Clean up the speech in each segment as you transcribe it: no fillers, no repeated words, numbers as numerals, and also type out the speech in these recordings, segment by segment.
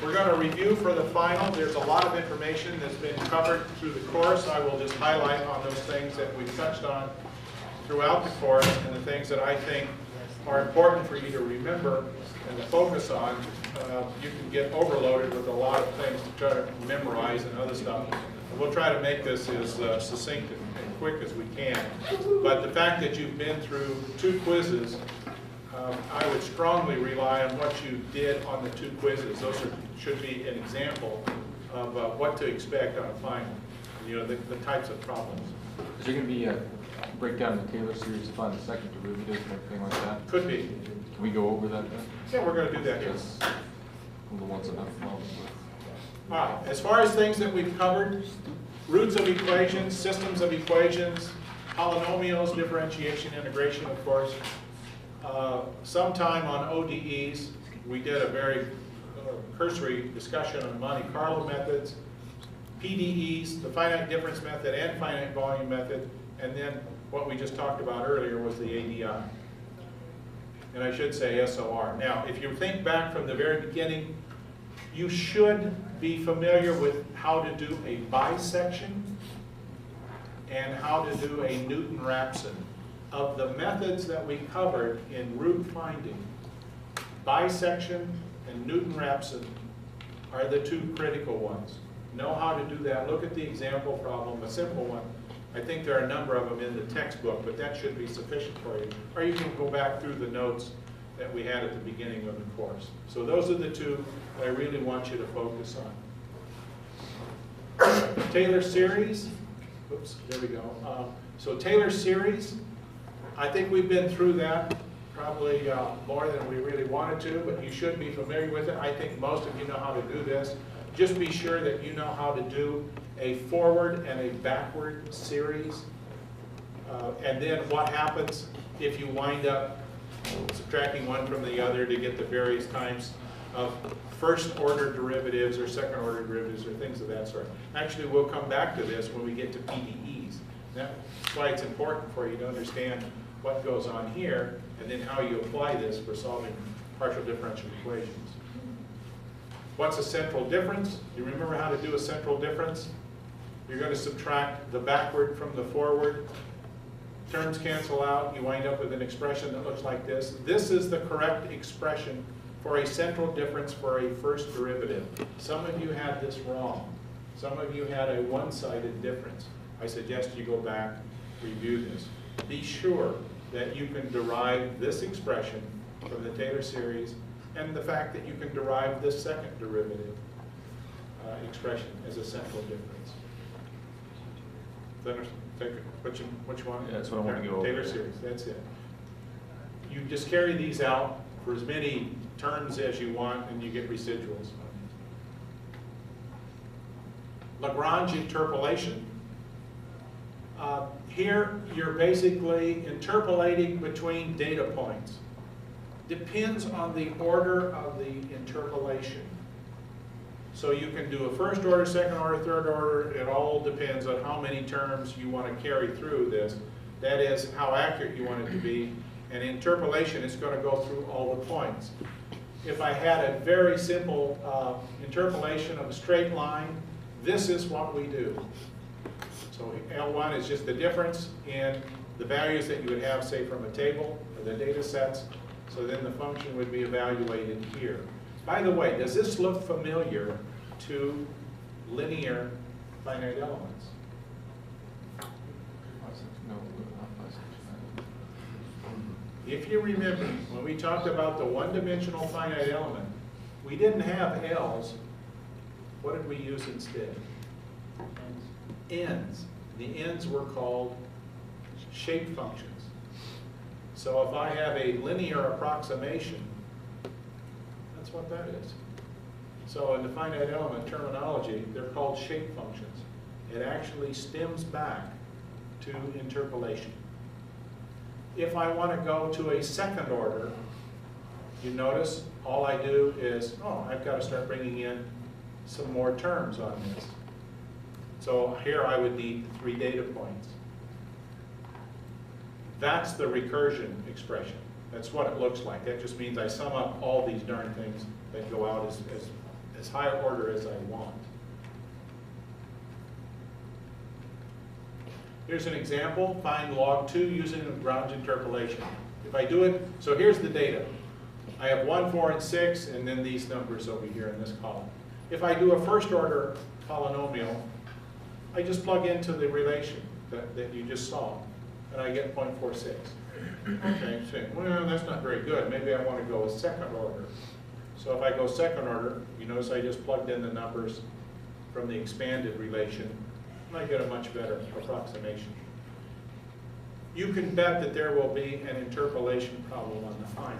We're going to review for the final. There's a lot of information that's been covered through the course. I will just highlight on those things that we've touched on throughout the course and the things that I think are important for you to remember and to focus on. You can get overloaded with a lot of things to try to memorize and other stuff. And we'll try to make this as succinct and quick as we can. But the fact that you've been through 2 quizzes, I would strongly rely on what you did on the 2 quizzes. Those should be an example of what to expect on a final. You know, the types of problems. Is there going to be a breakdown of the Taylor series to find the second derivative and everything like that? Could be. Can we go over that then? Yeah, we're going to do that here. Just the ones that I've followed. All right, as far as things that we've covered, roots of equations, systems of equations, polynomials, differentiation, integration, of course. Sometime on ODEs, we did a very cursory discussion on Monte Carlo methods, PDEs, the finite difference method and finite volume method, and then what we just talked about earlier was the ADI. And I should say SOR. Now, if you think back from the very beginning, you should be familiar with how to do a bisection and how to do a Newton-Raphson. Of the methods that we covered in root finding, bisection and Newton-Raphson are the 2 critical ones. Know how to do that. Look at the example problem, a simple one. I think there are a number of them in the textbook, but that should be sufficient for you. Or you can go back through the notes that we had at the beginning of the course. So those are the 2 that I really want you to focus on. Taylor series. Oops, there we go. So Taylor series, I think we've been through that probably more than we really wanted to, but you should be familiar with it. I think most of you know how to do this. Just be sure that you know how to do a forward and a backward series. And then what happens if you wind up subtracting one from the other to get the various types of first order derivatives or second order derivatives or things of that sort. Actually, we'll come back to this when we get to PDEs. That's why it's important for you to understand what goes on here and then how you apply this for solving partial differential equations. What's a central difference? You remember how to do a central difference? You're going to subtract the backward from the forward. Terms cancel out. You wind up with an expression that looks like this. This is the correct expression for a central difference for a first derivative. Some of you had this wrong. Some of you had a one-sided difference. I suggest you go back, review this. Be sure that you can derive this expression from the Taylor series and the fact that you can derive this second derivative expression as a central difference. Which one? Yeah, that's what I want to go over. Taylor series, that's it. You just carry these out for as many terms as you want and you get residuals. Lagrange interpolation. Here you're basically interpolating between data points. Depends on the order of the interpolation. So you can do a first order, second order, third order. It all depends on how many terms you want to carry through this. That is how accurate you want it to be. And interpolation is going to go through all the points. If I had a very simple interpolation of a straight line, this is what we do. So L1 is just the difference in the values that you would have, say, from a table or the data sets. So then the function would be evaluated here. By the way, does this look familiar to linear finite elements? If you remember, when we talked about the one-dimensional finite element, we didn't have L's. What did we use instead? N's. The N's were called shape functions. So if I have a linear approximation, that's what that is. So in the finite element terminology, they're called shape functions. It actually stems back to interpolation. If I want to go to a second order, you notice all I do is, oh, I've got to start bringing in some more terms on this. So here I would need 3 data points. That's the recursion expression. That's what it looks like. That just means I sum up all these darn things that go out as as high order as I want. Here's an example, find log 2 using Lagrange interpolation. If I do it, so here's the data. I have 1, 4, and 6, and then these numbers over here in this column. If I do a first order polynomial, I just plug into the relation that you just saw, and I get 0.46. Okay, so, well, that's not very good. Maybe I want to go a second order. So if I go second order, you notice I just plugged in the numbers from the expanded relation, and I get a much better approximation. You can bet that there will be an interpolation problem on the final.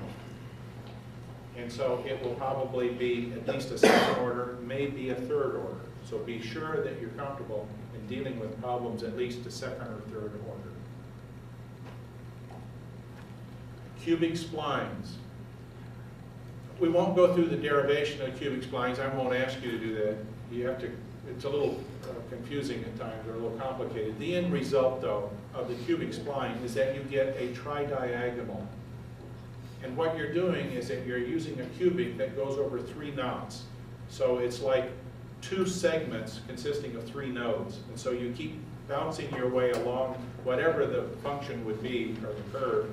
And so it will probably be at least a second order, maybe a third order. So be sure that you're comfortable in dealing with problems at least a second or third order. Cubic splines. We won't go through the derivation of cubic splines. I won't ask you to do that. You have to, it's a little confusing at times, or a little complicated. The end result, though, of the cubic spline is that you get a tridiagonal. And what you're doing is that you're using a cubic that goes over 3 knots. So it's like 2 segments consisting of 3 nodes. And so you keep bouncing your way along whatever the function would be, or the curve,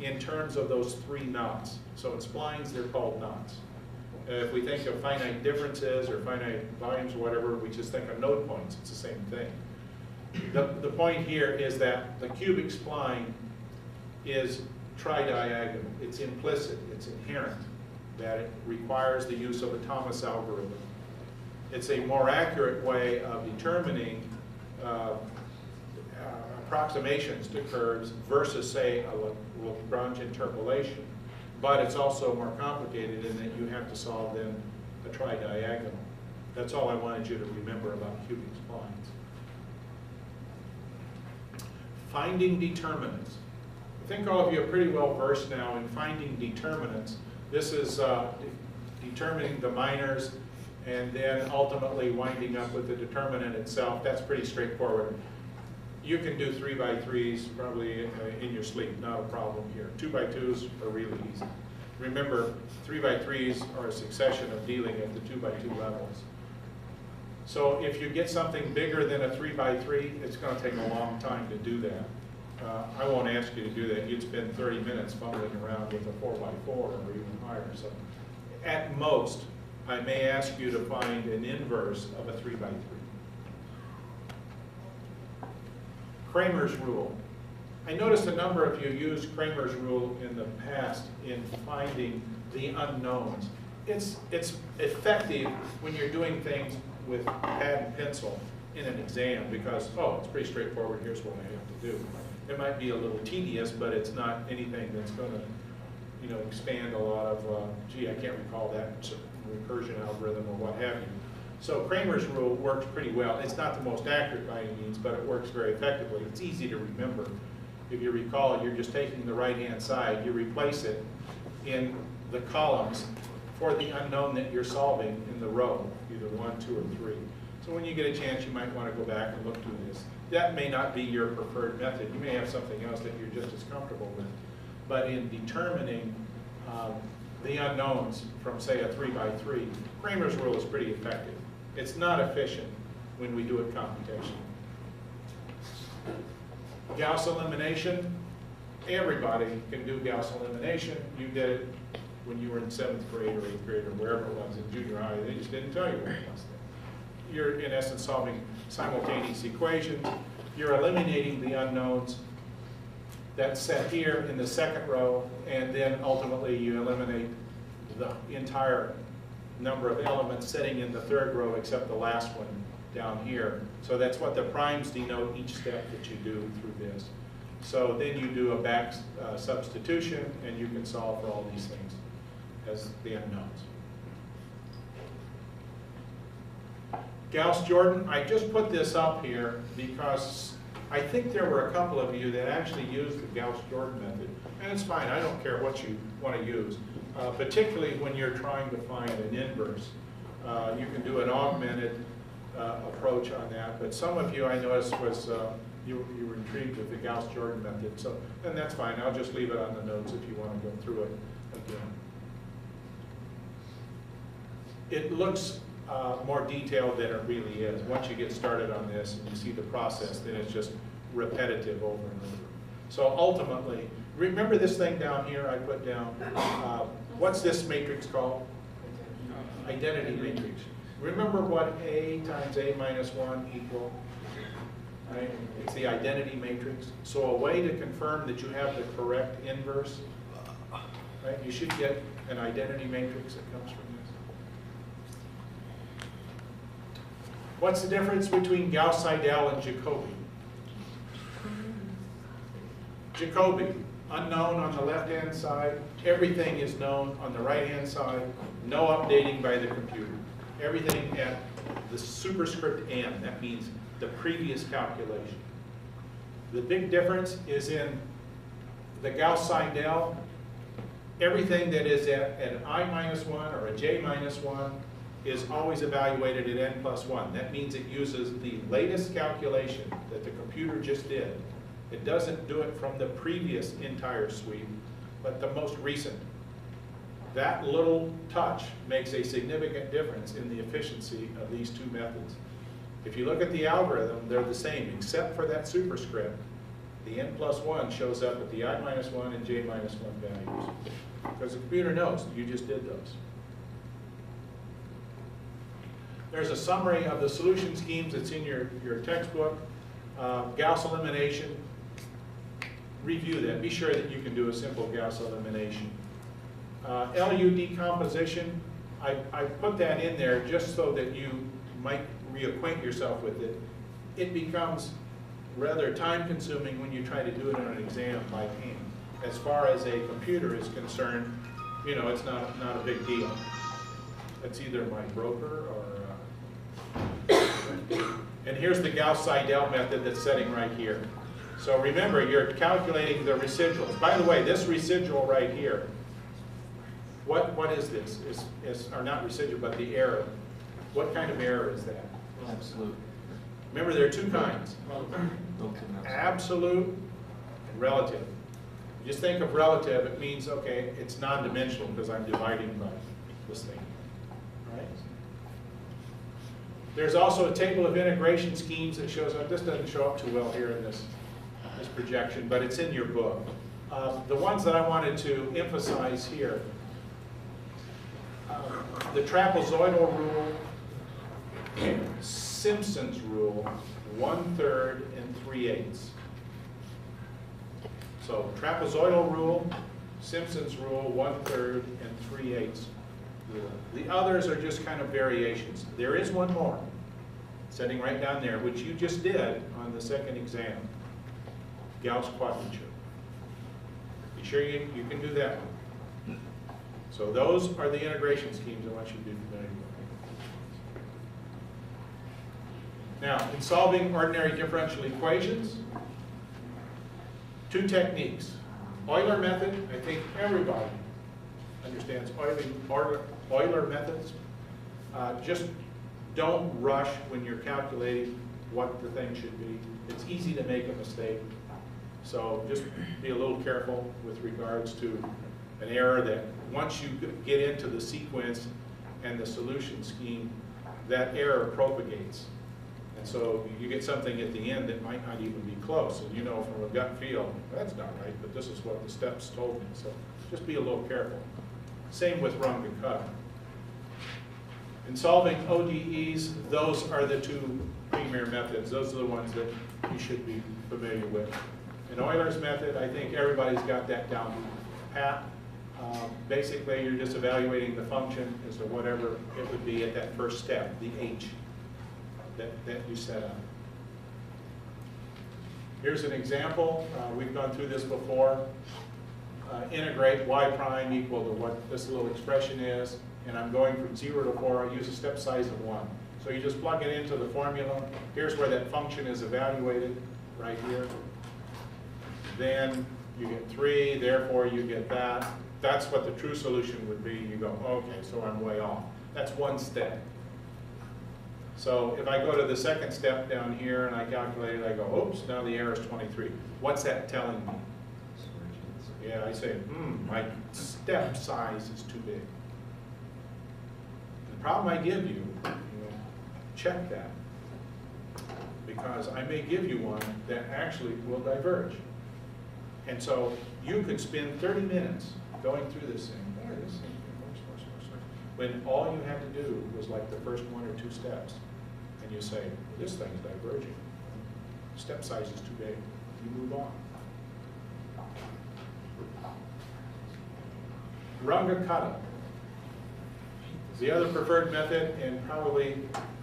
in terms of those 3 knots. So in splines, they're called knots. If we think of finite differences or finite volumes or whatever, we just think of node points. It's the same thing. The point here is that the cubic spline is tridiagonal. It's implicit, it's inherent, that it requires the use of a Thomas algorithm. It's a more accurate way of determining approximations to curves versus, say, a Lagrange interpolation. But it's also more complicated in that you have to solve then a tridiagonal. That's all I wanted you to remember about cubic splines. Finding determinants. I think all of you are pretty well versed now in finding determinants. This is determining the minors and then ultimately winding up with the determinant itself. That's pretty straightforward. You can do 3 by 3s probably in your sleep, not a problem here. 2 by 2s are really easy. Remember, 3 by 3s are a succession of dealing at the 2 by 2 levels. So if you get something bigger than a 3 by 3, it's going to take a long time to do that. I won't ask you to do that. You'd spend 30 minutes fumbling around with a 4 by 4 or even higher. So at most, I may ask you to find an inverse of a 3 by 3. Kramer's rule. I noticed a number of you used Kramer's rule in the past in finding the unknowns. It's effective when you're doing things with pad and pencil in an exam because, oh, it's pretty straightforward, here's what I have to do. It might be a little tedious, but it's not anything that's going to, expand a lot of, gee, I can't recall that recursion algorithm or what have you. So Kramer's rule works pretty well. It's not the most accurate by any means, but it works very effectively. It's easy to remember. If you recall, you're just taking the right-hand side, you replace it in the columns for the unknown that you're solving in the row, either 1, 2, or 3. So when you get a chance, you might want to go back and look through this. That may not be your preferred method. You may have something else that you're just as comfortable with. But in determining the unknowns from, say, a 3 by 3, Kramer's rule is pretty effective. It's not efficient when we do it computationally. Gauss elimination, everybody can do Gauss elimination. You did it when you were in 7th grade or 8th grade or wherever it was in junior high. They just didn't tell you what it was. You're in essence solving simultaneous equations. You're eliminating the unknowns that's set here in the second row, and then ultimately you eliminate the entire number of elements sitting in the third row except the last one down here. So that's what the primes denote each step that you do through this. So then you do a back substitution and you can solve for all these things as the unknowns. Gauss-Jordan, I just put this up here because I think there were a couple of you that actually used the Gauss-Jordan method. And it's fine, I don't care what you want to use. Particularly when you're trying to find an inverse. You can do an augmented approach on that, but some of you I noticed was, you were intrigued with the Gauss-Jordan method, so then that's fine. I'll just leave it on the notes if you want to go through it again. it looks more detailed than it really is. Once you get started on this and you see the process, then it's just repetitive over and over. So ultimately, remember this thing down here I put down? What's this matrix called? Identity matrix. Remember what A times A minus 1 equal? Right? It's the identity matrix. So a way to confirm that you have the correct inverse, right? You should get an identity matrix that comes from this. What's the difference between Gauss-Seidel and Jacobi? Jacobi, unknown on the left-hand side. Everything is known on the right-hand side. No updating by the computer. Everything at the superscript n. That means the previous calculation. The big difference is in the Gauss-Seidel. Everything that is at an I minus 1 or a j minus 1 is always evaluated at n plus 1. That means it uses the latest calculation that the computer just did. It doesn't do it from the previous entire sweep, but the most recent. That little touch makes a significant difference in the efficiency of these two methods. If you look at the algorithm, they're the same, except for that superscript. The n plus 1 shows up at the I minus 1 and j minus 1 values. Because the computer knows you just did those. There's a summary of the solution schemes that's in your textbook. Gauss elimination. Review that. Be sure that you can do a simple Gauss elimination. LU decomposition. I put that in there just so that you might reacquaint yourself with it. It becomes rather time-consuming when you try to do it on an exam by hand. As far as a computer is concerned, you know, it's not a big deal. That's either my broker or... And here's the Gauss-Seidel method that's setting right here. So remember, you're calculating the residuals. By the way, this residual right here, what is this? Or not residual, but the error. What kind of error is that? Absolute. Remember, there are two kinds. Absolute and relative. You just think of relative, it means, okay, it's non-dimensional because I'm dividing by this thing. All right? There's also a table of integration schemes that shows up. This doesn't show up too well here in this projection, but it's in your book. The ones that I wanted to emphasize here, the trapezoidal rule, Simpson's rule, 1/3 and 3/8. So trapezoidal rule, Simpson's rule, 1/3 and 3/8 rule. The others are just kind of variations. There is one more, sitting right down there, which you just did on the second exam, Gauss quadrature. Be sure you can do that one. So those are the integration schemes I want you to be familiar with. Now, in solving ordinary differential equations, two techniques. Euler method, I think everybody understands Euler methods. Just don't rush when you're calculating what the thing should be. It's easy to make a mistake. So just be a little careful with regards to an error that once you get into the sequence and the solution scheme, that error propagates. And so you get something at the end that might not even be close. And you know from a gut feel, that's not right, but this is what the steps told me. So just be a little careful. Same with Runge-Kutta. In solving ODEs, those are the two premier methods. Those are the ones that you should be familiar with. In Euler's method, I think everybody's got that down pat. Basically, you're just evaluating the function as to whatever it would be at that first step, the h that you set up. Here's an example. We've gone through this before. Integrate y prime equal to what this little expression is, and I'm going from 0 to 4. I use a step size of 1. So you just plug it into the formula. Here's where that function is evaluated, right here. Then you get 3, therefore you get that. That's what the true solution would be. You go, okay, so I'm way off. That's one step. So if I go to the second step down here and I calculate it, I go, oops, now the error is 23. What's that telling me? Yeah, I say, my step size is too big. problem I give you, check that. Because I may give you one that actually will diverge. And so you could spend 30 minutes going through this thing. Boy, this thing works. When all you had to do was like the first 1 or 2 steps. And you say, this thing's diverging. Step size is too big. You move on. Runga kata. The other preferred method, and probably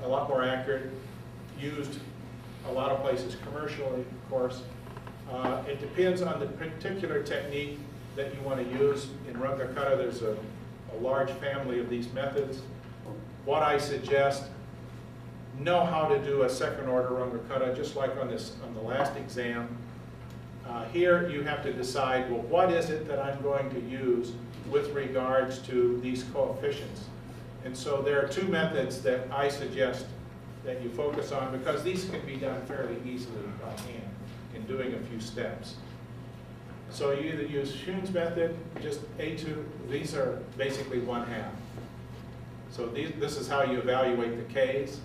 a lot more accurate, used a lot of places commercially, of course. It depends on the particular technique that you want to use. In Runga kata, there's a large family of these methods. What I suggest, know how to do a second order Runga kata, just like on the last exam. Here you have to decide, well, what is it that I'm going to use with regards to these coefficients? And so there are 2 methods that I suggest that you focus on, because these can be done fairly easily by hand in doing a few steps. So you either use Schoen's method, just A2, these are basically 1/2. So this is how you evaluate the K's.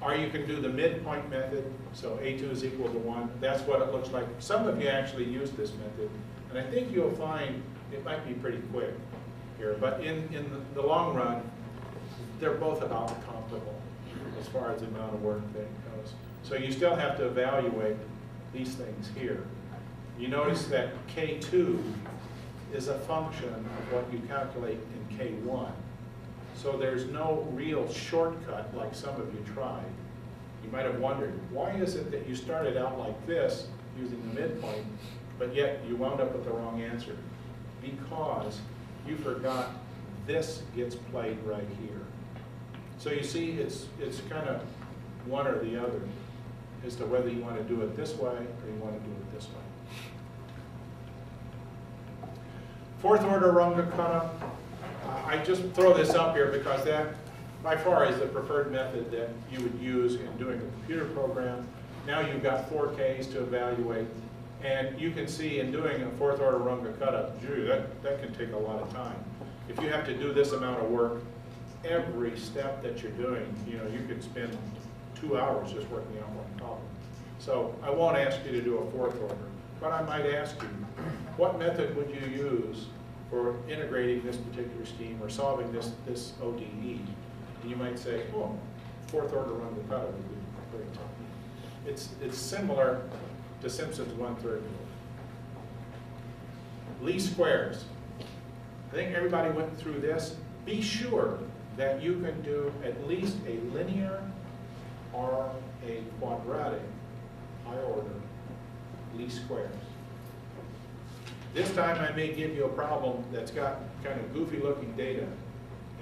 Or you can do the midpoint method, so A2 is equal to 1. That's what it looks like. Some of you actually use this method, and I think you'll find it might be pretty quick here. But in the long run, they're both about comparable as far as the amount of work that goes. So you still have to evaluate these things here. You notice that K2 is a function of what you calculate in K1. So there's no real shortcut like some of you tried. You might have wondered, why is it that you started out like this using the midpoint, but yet you wound up with the wrong answer? Because you forgot this gets played right here. So you see, it's kind of one or the other as to whether you want to do it this way or you want to do it this way. Fourth order Runga kata. I just throw this up here because that, by far, is the preferred method that you would use in doing a computer program. Now you've got 4 Ks to evaluate, and you can see in doing a fourth order Runga kata, gee, that can take a lot of time. If you have to do this amount of work, every step that you're doing, you could spend 2 hours just working out one problem. So I won't ask you to do a fourth order, but I might ask you, what method would you use for integrating this particular scheme or solving this ODE? And you might say, oh, fourth order Runga kata would be very tough. It's similar to Simpson's 1/3 rule. Least squares. I think everybody went through this. Be sure that you can do at least a linear or a quadratic higher order least squares. This time I may give you a problem that's got kind of goofy looking data.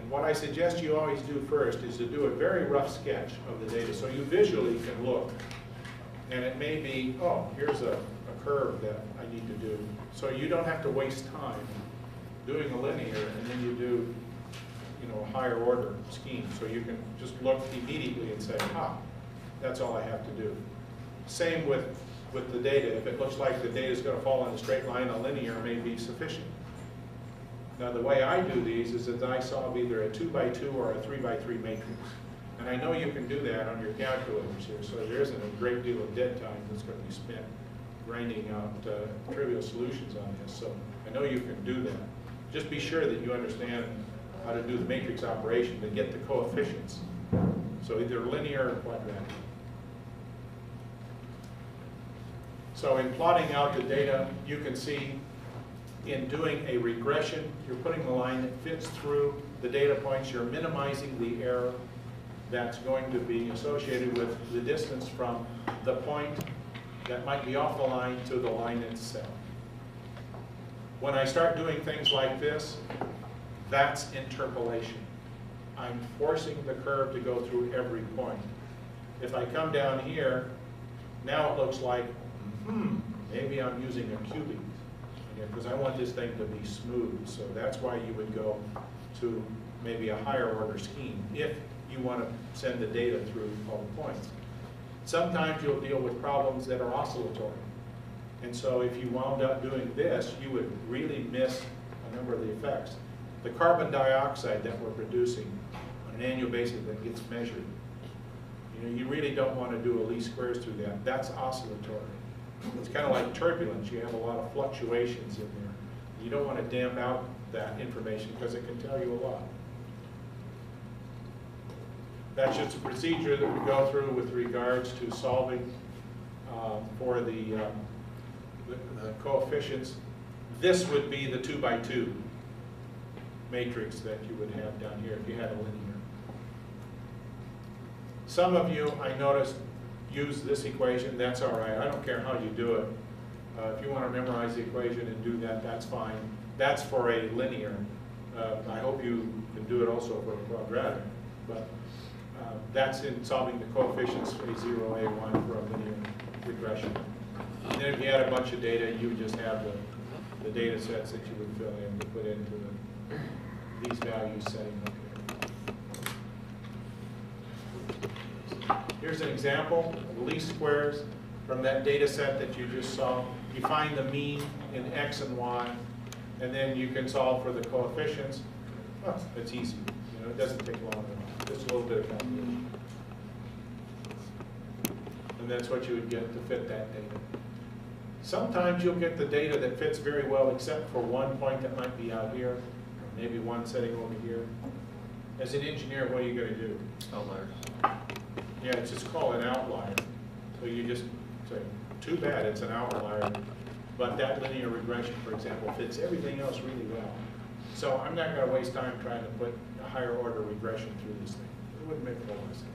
And what I suggest you always do first is to do a very rough sketch of the data so you visually can look. And it may be, oh, here's a curve that I need to do. So you don't have to waste time doing a linear and then you do a higher order scheme. So you can just look immediately and say, that's all I have to do. Same with the data. If it looks like the data is going to fall in a straight line, a linear may be sufficient. Now the way I do these is that I solve either a 2x2 or a 3x3 matrix. And I know you can do that on your calculators here, so there isn't a great deal of dead time that's going to be spent grinding out trivial solutions on this. So I know you can do that. Just be sure that you understand how to do the matrix operation to get the coefficients. So either linear or quadratic. So in plotting out the data, you can see in doing a regression, you're putting the line that fits through the data points, you're minimizing the error that's going to be associated with the distance from the point that might be off the line to the line itself. When I start doing things like this, that's interpolation. I'm forcing the curve to go through every point. If I come down here, now it looks like, maybe I'm using a cubic, because I want this thing to be smooth. So that's why you would go to maybe a higher order scheme if you want to send the data through all the points. Sometimes you'll deal with problems that are oscillatory. And so if you wound up doing this, you would really miss a number of the effects. The carbon dioxide that we're producing an annual basis that gets measured. You know, you really don't want to do a least squares through that. That's oscillatory. It's kind of like turbulence. You have a lot of fluctuations in there. You don't want to damp out that information because it can tell you a lot. That's just a procedure that we go through with regards to solving for the coefficients. This would be the 2 by 2 matrix that you would have down here if you had a linear. Some of you, I noticed, use this equation. That's all right. I don't care how you do it. If you want to memorize the equation and do that, that's fine. That's for a linear. I hope you can do it also for a quadratic. But that's in solving the coefficients A0, A1 for a linear regression. And then if you had a bunch of data, you would just have the data sets that you would fill in to put into these values setting up here. Here's an example of least squares from that data set that you just saw. You find the mean in X and Y, and then you can solve for the coefficients. Well, it's easy. You know, it doesn't take long at all. Just a little bit of calculation. And that's what you would get to fit that data. Sometimes you'll get the data that fits very well except for one point that might be out here, maybe one setting over here. As an engineer, what are you going to do? Outliers. Yeah, it's just called an outlier. So you just say, too bad it's an outlier, but that linear regression, for example, fits everything else really well. So I'm not going to waste time trying to put a higher order regression through this thing. It wouldn't make a whole lot of sense.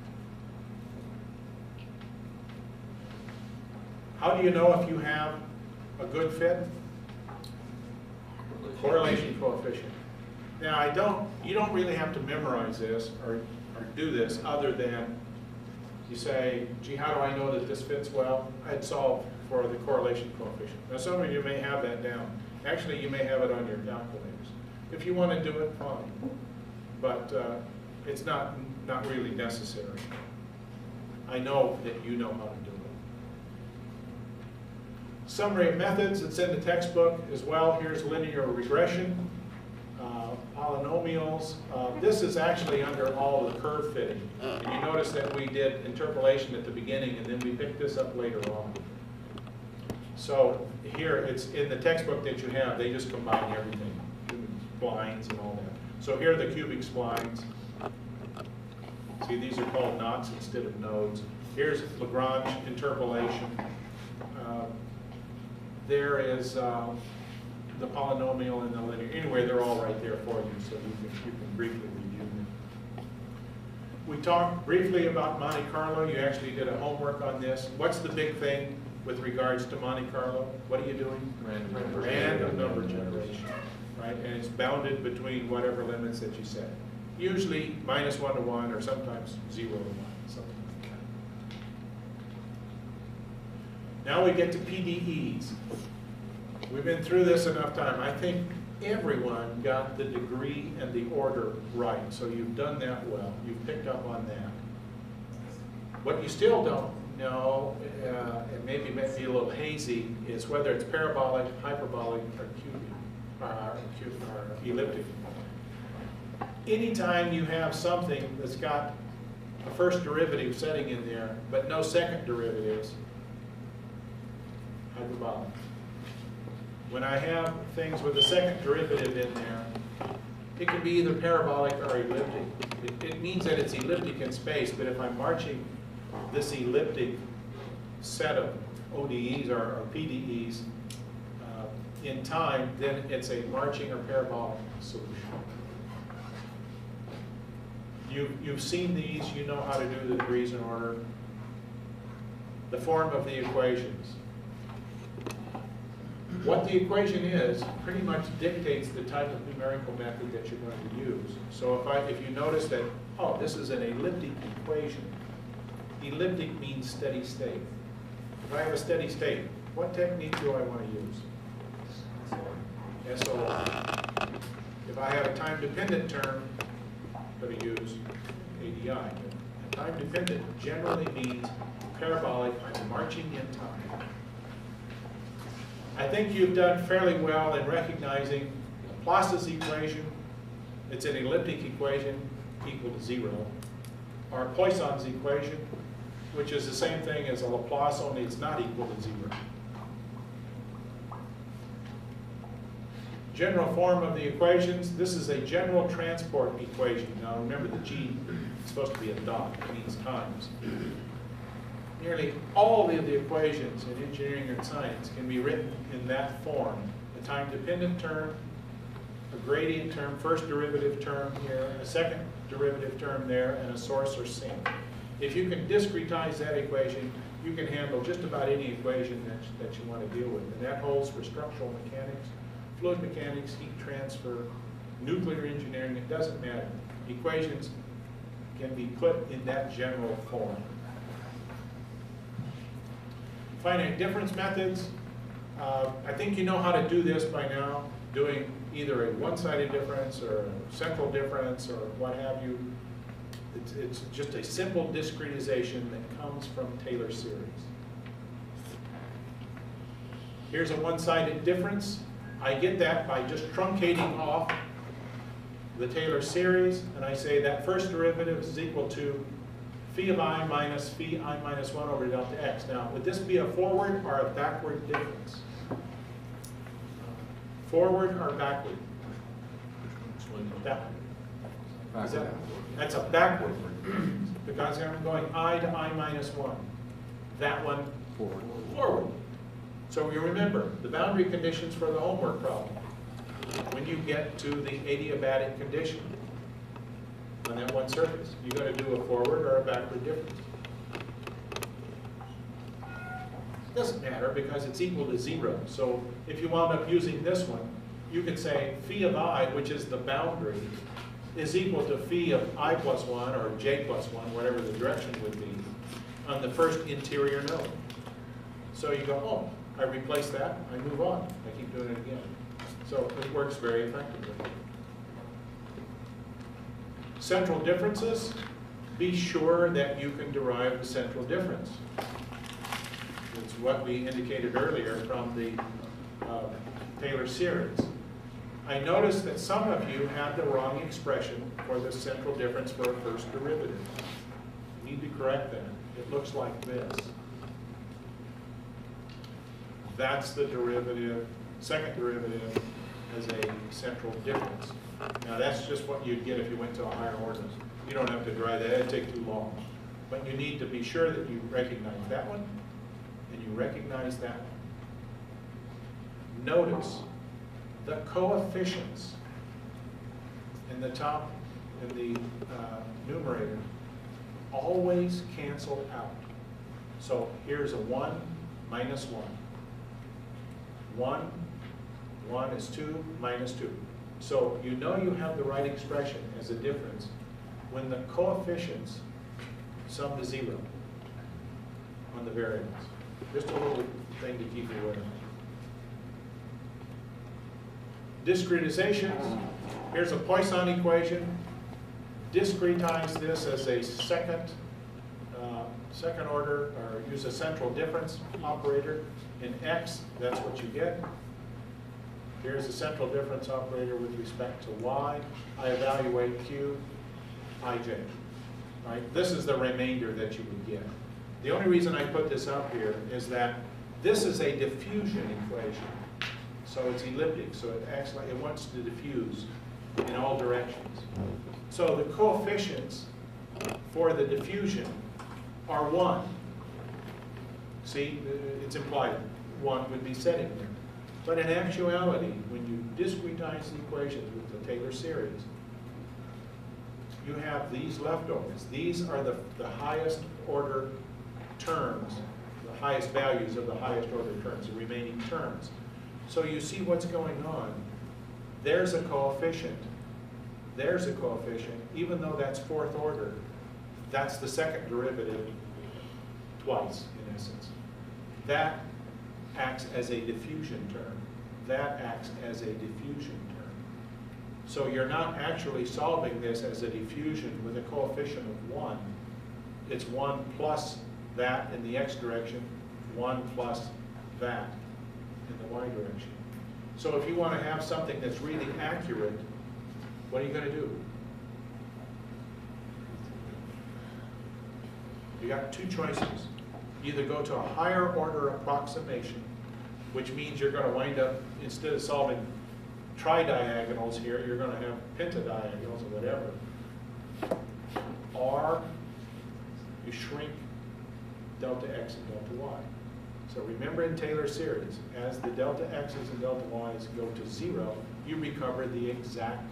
How do you know if you have a good fit? Correlation coefficient. Now you don't really have to memorize this or do this other than you say, gee, how do I know that this fits well? I'd solve for the correlation coefficient. Now some of you may have that down. Actually, you may have it on your calculators. If you want to do it, fine. But it's not really necessary. I know that you know how to do it. Summary of methods, it's in the textbook as well. Here's linear regression, polynomials. This is actually under all the curve fitting. And you notice that we did interpolation at the beginning and then we picked this up later on. So here, it's in the textbook that you have, they just combine everything, splines and all that. So here are the cubic splines. See, these are called knots instead of nodes. Here's Lagrange interpolation. There is the polynomial and the linear. Anyway, they're all right there for you, so you can briefly review them. We talked briefly about Monte Carlo. You actually did a homework on this. What's the big thing with regards to Monte Carlo? What are you doing? Random number generation, right? And it's bounded between whatever limits that you set. Usually -1 to 1, or sometimes 0 to 1, something like that. Now we get to PDEs. We've been through this enough time. I think everyone got the degree and the order right, so you've done that well. You've picked up on that. What you still don't know, and maybe might be a little hazy, is whether it's parabolic, hyperbolic, or cubic, or elliptic. Anytime you have something that's got a first derivative setting in there, but no second derivatives, hyperbolic. When I have things with a second derivative in there, it can be either parabolic or elliptic. It means that it's elliptic in space, but if I'm marching this elliptic set of ODEs or PDEs in time, then it's a marching or parabolic solution. You've seen these, you know how to do the degrees in order. The form of the equations. What the equation is pretty much dictates the type of numerical method that you're going to use. So if you notice that, oh, this is an elliptic equation. Elliptic means steady state. If I have a steady state, what technique do I want to use? SOI. If I have a time-dependent term, I'm going to use ADI. Time-dependent generally means parabolic, I'm marching in time. I think you've done fairly well in recognizing Laplace's equation. It's an elliptic equation. equal to 0, or Poisson's equation, which is the same thing as a Laplace, only it's not equal to 0. General form of the equations, this is a general transport equation. Now remember the G is supposed to be a dot, it means times. Nearly all of the equations in engineering and science can be written in that form. A time-dependent term, a gradient term, first derivative term here, a second derivative term there, and a source or sink. If you can discretize that equation, you can handle just about any equation that you want to deal with. And that holds for structural mechanics, fluid mechanics, heat transfer, nuclear engineering, it doesn't matter. Equations can be put in that general form. Finite difference methods. I think you know how to do this by now, doing either a one-sided difference or a central difference or what have you. It's just a simple discretization that comes from Taylor series. Here's a one-sided difference. I get that by just truncating off the Taylor series, and I say that first derivative is equal to phi of I minus phi I minus 1 over delta x. Now, would this be a forward or a backward difference? Forward or backward? That one. That's a backward, because I'm going I to I minus 1. That one, forward. So you remember, the boundary conditions for the homework problem, when you get to the adiabatic condition on that one surface, you're going to do a forward or a backward difference. Doesn't matter because it's equal to 0. So if you wound up using this one, you could say phi of I, which is the boundary, is equal to phi of I plus 1 or j plus 1, whatever the direction would be, on the first interior node. So you go, oh, I replace that, I move on. I keep doing it again. So it works very effectively. Central differences, be sure that you can derive the central difference. It's what we indicated earlier from the Taylor series. I noticed that some of you had the wrong expression for the central difference for a first derivative. You need to correct that. It looks like this. That's the derivative, second derivative as a central difference. Now that's just what you'd get if you went to a higher order. You don't have to derive that, it'd take too long. But you need to be sure that you recognize that one, and you recognize that one. Notice the coefficients in the top, in the numerator, always cancel out. So here's a 1 minus 1. 1 is 2 minus 2. So you know you have the right expression as a difference when the coefficients sum to 0 on the variables. Just a little thing to keep you aware of. Discretizations. Here's a Poisson equation. Discretize this as a second order, or use a central difference operator. In x, that's what you get. Here's a central difference operator with respect to y. I evaluate q, ij. Right? This is the remainder that you would get. The only reason I put this up here is that this is a diffusion equation. So it's elliptic, so it acts like it wants to diffuse in all directions. So the coefficients for the diffusion are 1. See, it's implied 1 would be setting there. But in actuality, when you discretize the equations with the Taylor series, you have these leftovers. These are the highest order terms, the highest values of the highest order terms, the remaining terms. So you see what's going on. There's a coefficient. There's a coefficient. Even though that's fourth order, that's the second derivative twice, in essence. That acts as a diffusion term. That acts as a diffusion term. So you're not actually solving this as a diffusion with a coefficient of 1. It's 1 plus that in the x direction, 1 plus that in the y direction. So if you want to have something that's really accurate, what are you going to do? You got two choices. Either go to a higher order approximation, which means you're going to wind up, instead of solving tridiagonals here, you're going to have pentadiagonals or whatever. Or you shrink delta x and delta y. So remember in Taylor series, as the delta x's and delta y's go to 0, you recover the exact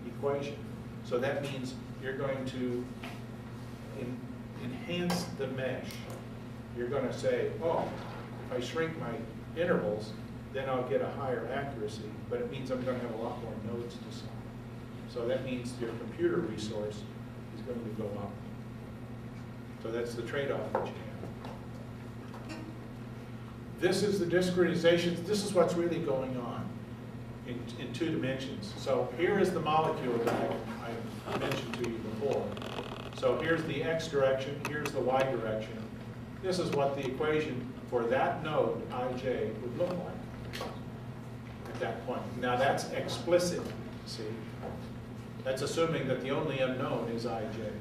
equation. So that means you're going to enhance the mesh. You're going to say, oh, if I shrink my intervals, then I'll get a higher accuracy, but it means I'm going to have a lot more nodes to solve. So that means your computer resource is going to go up. So that's the trade-off that you have. This is the discretization. This is what's really going on in 2 dimensions. So here is the molecule that I mentioned to you before. So here's the x direction, here's the y direction. This is what the equation for that node, ij, would look like at that point. Now that's explicit, see? That's assuming that the only unknown is ij.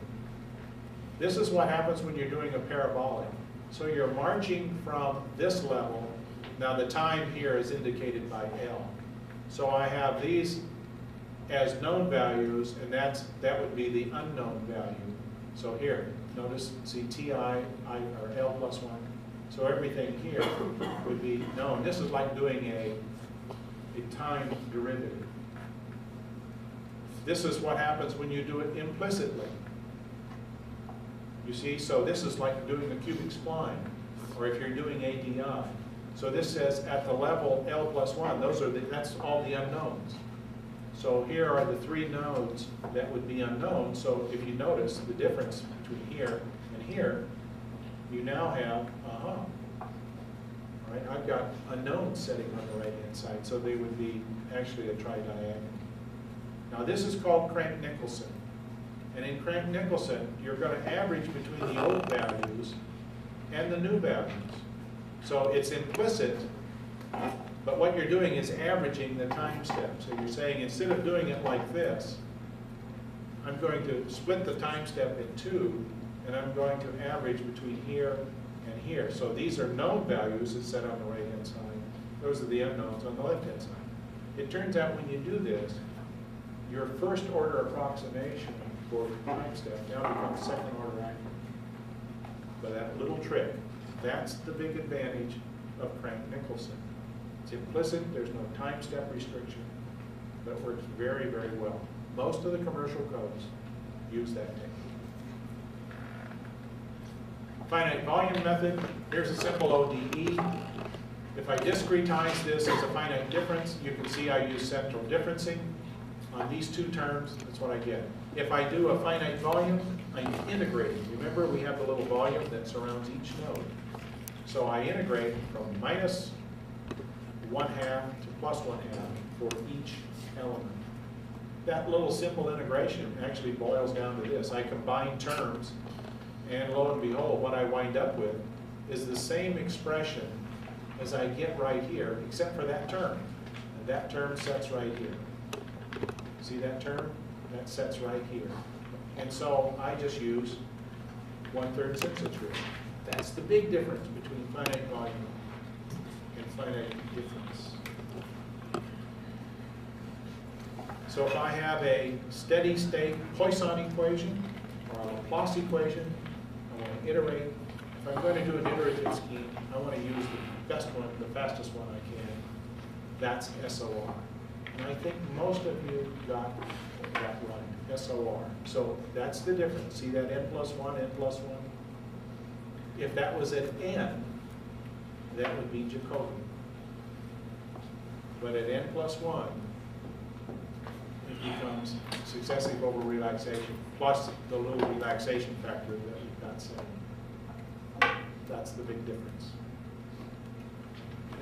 This is what happens when you're doing a parabolic. So you're marching from this level. Now the time here is indicated by L. So I have these as known values, and that would be the unknown value. So here, notice, see Ti, I, or L plus 1. So everything here would be known. This is like doing a time derivative. This is what happens when you do it implicitly. You see, so this is like doing a cubic spline, or if you're doing ADI. So this says at the level L plus 1, that's all the unknowns. So here are the 3 nodes that would be unknown. So if you notice the difference between here and here, you now have, right? I've got unknowns sitting on the right-hand side, so they would be actually a tridiagonal. Now this is called Crank-Nicholson. And in Crank-Nicholson, you're going to average between the old values and the new values. So it's implicit, but what you're doing is averaging the time step. So you're saying, instead of doing it like this, I'm going to split the time step in 2, and I'm going to average between here and here. So these are known values that's set on the right-hand side. Those are the unknowns on the left-hand side. It turns out when you do this, your first order approximation for time step now becomes second order accurate. By that little trick. That's the big advantage of Crank-Nicholson. It's implicit, there's no time step restriction, but it works very, very well. Most of the commercial codes use that technique. Finite volume method, here's a simple ODE. If I discretize this as a finite difference, you can see I use central differencing on these 2 terms. That's what I get. If I do a finite volume, I'm integrating. Remember, we have the little volume that surrounds each node. So I integrate from -1/2 to +1/2 for each element. That little simple integration actually boils down to this. I combine terms, and lo and behold, what I wind up with is the same expression as I get right here, except for that term. And that term sets right here. See that term? That sets right here. And so I just use 1/3 Simpson's rule. That's the big difference between finite volume and finite difference. So if I have a steady state Poisson equation or a Laplace equation, I want to iterate. If I'm going to do an iterative scheme, I want to use the best one, the fastest one I can. That's SOR. And I think most of you got that right, SOR. So that's the difference. See that n plus 1, n plus 1? If that was at n, that would be Jacobian. But at n plus 1, it becomes successive over relaxation, plus the little relaxation factor that we've got set. That's the big difference.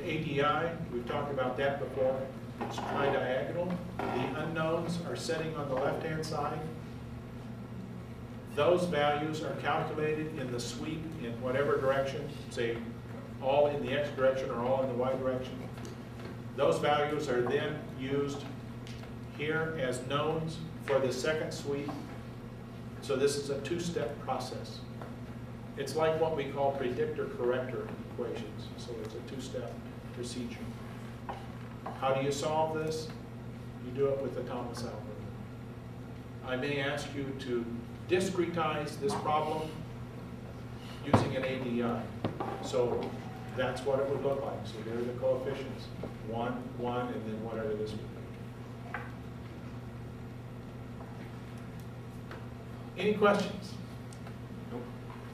ADI, we've talked about that before. It's tridiagonal. The unknowns are setting on the left-hand side. Those values are calculated in the sweep in whatever direction, say all in the x direction or all in the y direction. Those values are then used here as knowns for the second sweep. So this is a 2-step process. It's like what we call predictor-corrector equations, so it's a two-step procedure. How do you solve this? You do it with the Thomas algorithm. I may ask you to discretize this problem using an ADI. So that's what it would look like. So there are the coefficients, 1, 1, and then whatever this would be. Any questions?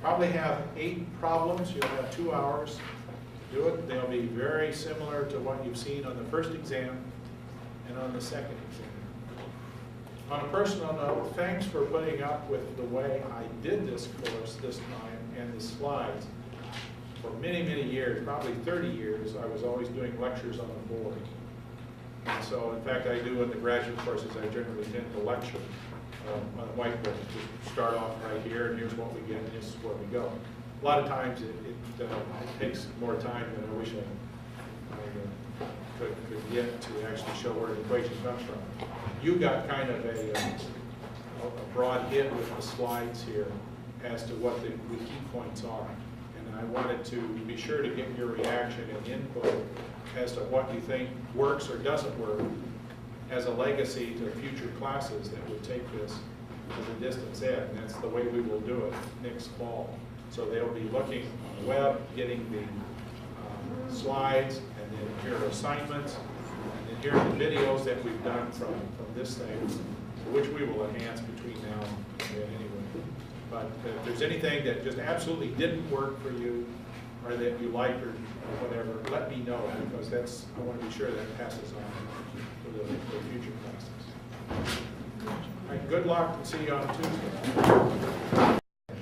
Probably have 8 problems. You'll have 2 hours to do it. They'll be very similar to what you've seen on the first exam and on the second exam. On a personal note, thanks for putting up with the way I did this course this time and the slides. For many, many years, probably 30 years, I was always doing lectures on the board. And so, in fact, I do in the graduate courses, I generally tend to lecture on a whiteboard. To start off right here, and here's what we get, and this is where we go. A lot of times it takes more time than I wish I could get to actually show where the equation comes from. You got kind of a broad hit with the slides here as to what the key points are. And I wanted to be sure to get your reaction and input as to what you think works or doesn't work as a legacy to future classes that would take this as a distance ed. And that's the way we will do it next fall. So they'll be looking on the web, getting the slides, and then here are assignments, and then here are the videos that we've done from this thing, which we will enhance between now and then anyway. But if there's anything that just absolutely didn't work for you, or that you like, or whatever, let me know, because I want to be sure that passes on to the future classes. All right, good luck, and see you on Tuesday.